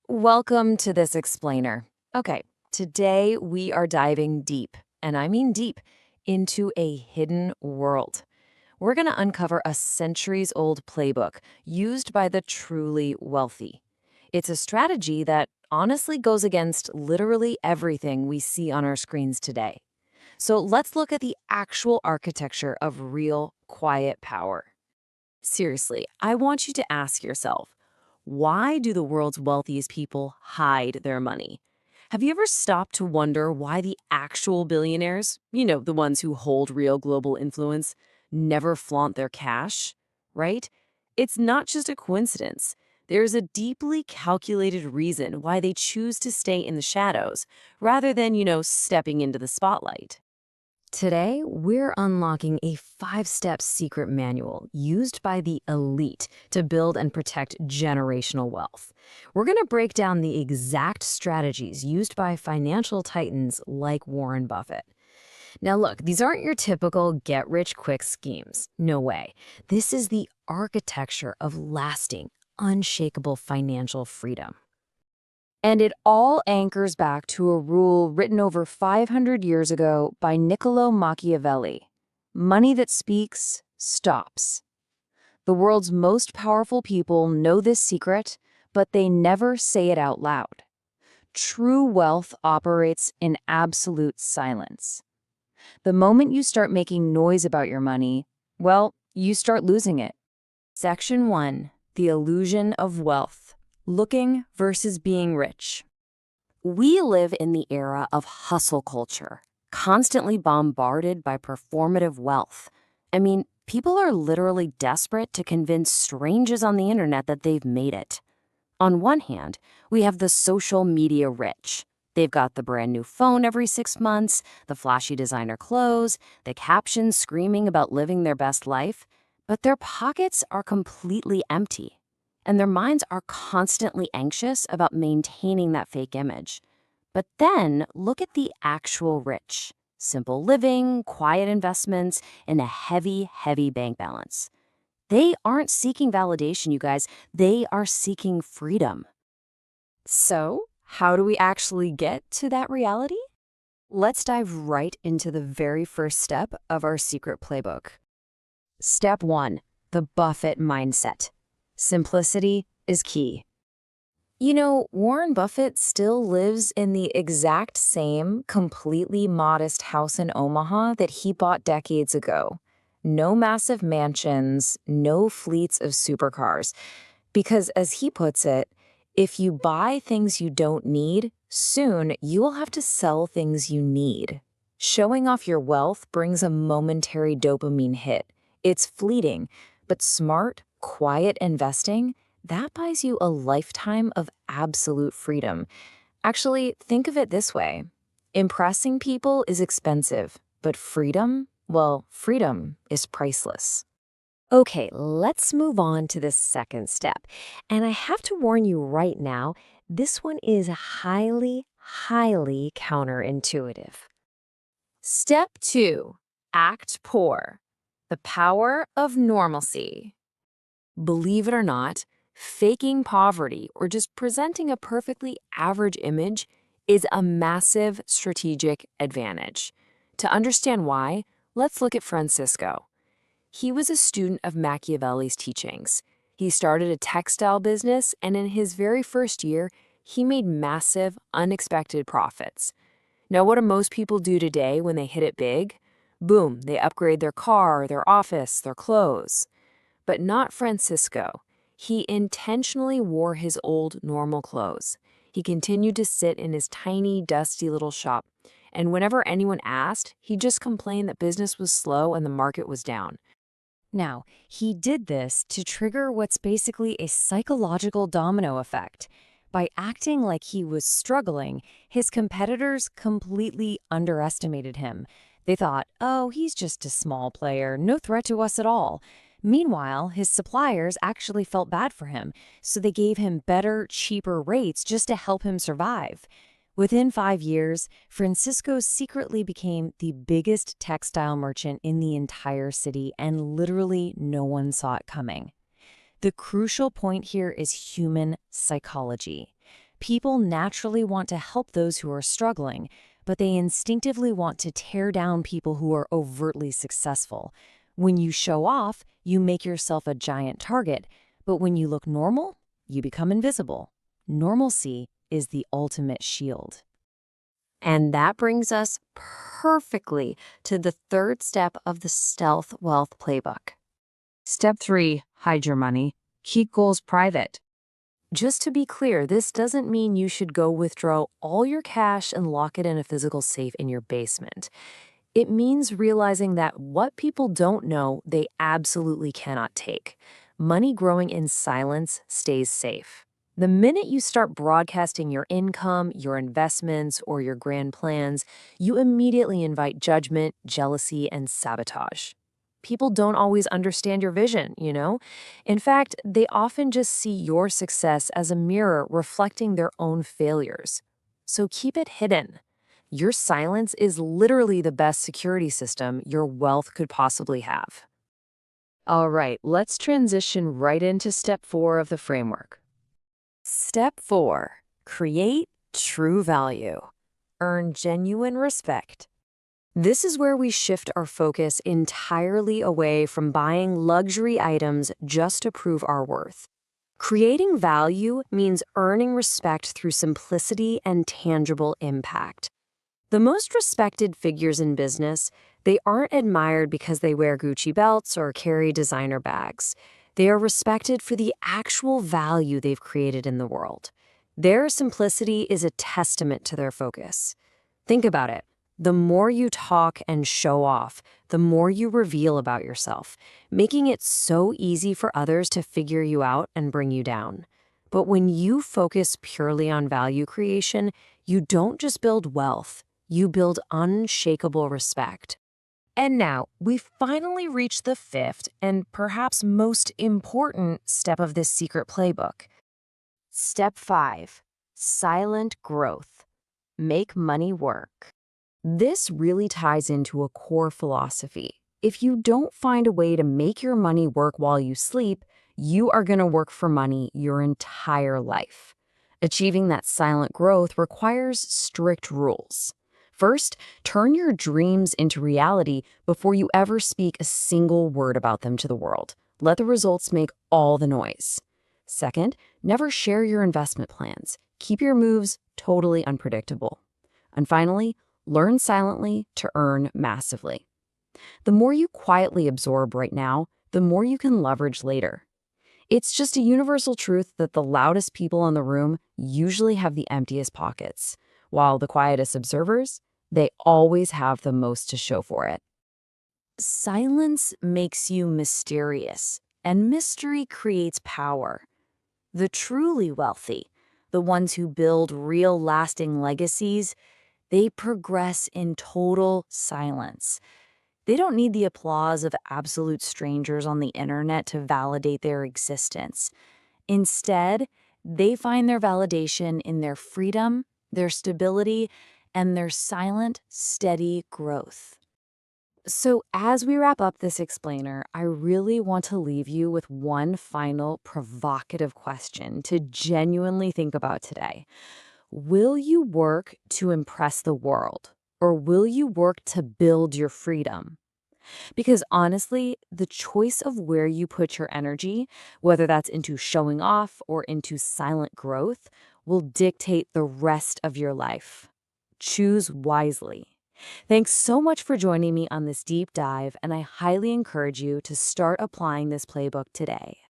Welcome to this explainer. Okay, today we are diving deep, and I mean deep, into a hidden world. We're going to uncover a centuries-old playbook used by the truly wealthy. It's a strategy that honestly goes against literally everything we see on our screens today. So let's look at the actual architecture of real, quiet power. Seriously, I want you to ask yourself, why do the world's wealthiest people hide their money? Have you ever stopped to wonder why the actual billionaires, the ones who hold real global influence, never flaunt their cash? Right? It's not just a coincidence. There's a deeply calculated reason why they choose to stay in the shadows rather than, stepping into the spotlight. Today, we're unlocking a 5-step secret manual used by the elite to build and protect generational wealth. We're going to break down the exact strategies used by financial titans like Warren Buffett. Now look, these aren't your typical get-rich-quick schemes. No way. This is the architecture of lasting, unshakable financial freedom. And it all anchors back to a rule written over 500 years ago by Niccolo Machiavelli. Money that speaks stops. The world's most powerful people know this secret, but they never say it out loud. True wealth operates in absolute silence. The moment you start making noise about your money, well, you start losing it. Section 1. The illusion of wealth. Looking versus being rich. We live in the era of hustle culture, constantly bombarded by performative wealth. I mean, people are literally desperate to convince strangers on the internet that they've made it. On one hand, we have the social media rich. They've got the brand new phone every 6 months, the flashy designer clothes, the captions screaming about living their best life, but their pockets are completely empty. And their minds are constantly anxious about maintaining that fake image. But then look at the actual rich. Simple living, quiet investments, and a heavy, heavy bank balance. They aren't seeking validation, you guys. They are seeking freedom. So, how do we actually get to that reality? Let's dive right into the very first step of our secret playbook. Step 1. The Buffett mindset. Simplicity is key. Warren Buffett still lives in the exact same completely modest house in Omaha that he bought decades ago. No massive mansions, no fleets of supercars. Because as he puts it, if you buy things you don't need, soon you will have to sell things you need. Showing off your wealth brings a momentary dopamine hit. It's fleeting, but smart, quiet investing, that buys you a lifetime of absolute freedom. Actually, think of it this way. Impressing people is expensive, but freedom, well, freedom is priceless. Okay, let's move on to the second step. And I have to warn you right now, this one is highly, highly counterintuitive. Step 2. Act poor. The power of normalcy. Believe it or not, faking poverty or just presenting a perfectly average image is a massive strategic advantage. To understand why, let's look at Francisco. He was a student of Machiavelli's teachings. He started a textile business, and in his very first year, he made massive, unexpected profits. Now, what do most people do today when they hit it big? Boom, they upgrade their car, their office, their clothes. But not Francisco. He intentionally wore his old, normal clothes. He continued to sit in his tiny, dusty little shop, and whenever anyone asked, he just complained that business was slow and the market was down. Now, he did this to trigger what's basically a psychological domino effect. By acting like he was struggling, his competitors completely underestimated him. They thought, oh, he's just a small player, no threat to us at all. Meanwhile, his suppliers actually felt bad for him, so they gave him better, cheaper rates just to help him survive. Within 5 years, Francisco secretly became the biggest textile merchant in the entire city, and literally no one saw it coming. The crucial point here is human psychology. People naturally want to help those who are struggling, but they instinctively want to tear down people who are overtly successful. When you show off, you make yourself a giant target, but when you look normal, you become invisible. Normalcy is the ultimate shield. And that brings us perfectly to the third step of the stealth wealth playbook. Step 3, hide your money. Keep goals private. Just to be clear, this doesn't mean you should go withdraw all your cash and lock it in a physical safe in your basement. It means realizing that what people don't know, they absolutely cannot take. Money growing in silence stays safe. The minute you start broadcasting your income, your investments, or your grand plans, you immediately invite judgment, jealousy, and sabotage. People don't always understand your vision, you know? In fact, they often just see your success as a mirror reflecting their own failures. So keep it hidden. Your silence is literally the best security system your wealth could possibly have. All right, let's transition right into step 4 of the framework. Step 4. Create true value. Earn genuine respect. This is where we shift our focus entirely away from buying luxury items just to prove our worth. Creating value means earning respect through simplicity and tangible impact. The most respected figures in business, they aren't admired because they wear Gucci belts or carry designer bags. They are respected for the actual value they've created in the world. Their simplicity is a testament to their focus. Think about it. The more you talk and show off, the more you reveal about yourself, making it so easy for others to figure you out and bring you down. But when you focus purely on value creation, you don't just build wealth, you build unshakable respect. And now, we've finally reached the fifth and perhaps most important step of this secret playbook. Step 5. Silent growth. Make money work. This really ties into a core philosophy. If you don't find a way to make your money work while you sleep, you are going to work for money your entire life. Achieving that silent growth requires strict rules. First, turn your dreams into reality before you ever speak a single word about them to the world. Let the results make all the noise. Second, never share your investment plans. Keep your moves totally unpredictable. And finally, learn silently to earn massively. The more you quietly absorb right now, the more you can leverage later. It's just a universal truth that the loudest people in the room usually have the emptiest pockets, while the quietest observers, they always have the most to show for it. Silence makes you mysterious, and mystery creates power. The truly wealthy, the ones who build real lasting legacies, they progress in total silence. They don't need the applause of absolute strangers on the internet to validate their existence. Instead, they find their validation in their freedom, their stability, and their silent, steady growth. So as we wrap up this explainer, I really want to leave you with one final provocative question to genuinely think about today. Will you work to impress the world, or will you work to build your freedom? Because honestly, the choice of where you put your energy, whether that's into showing off or into silent growth, will dictate the rest of your life. Choose wisely. Thanks so much for joining me on this deep dive, and I highly encourage you to start applying this playbook today.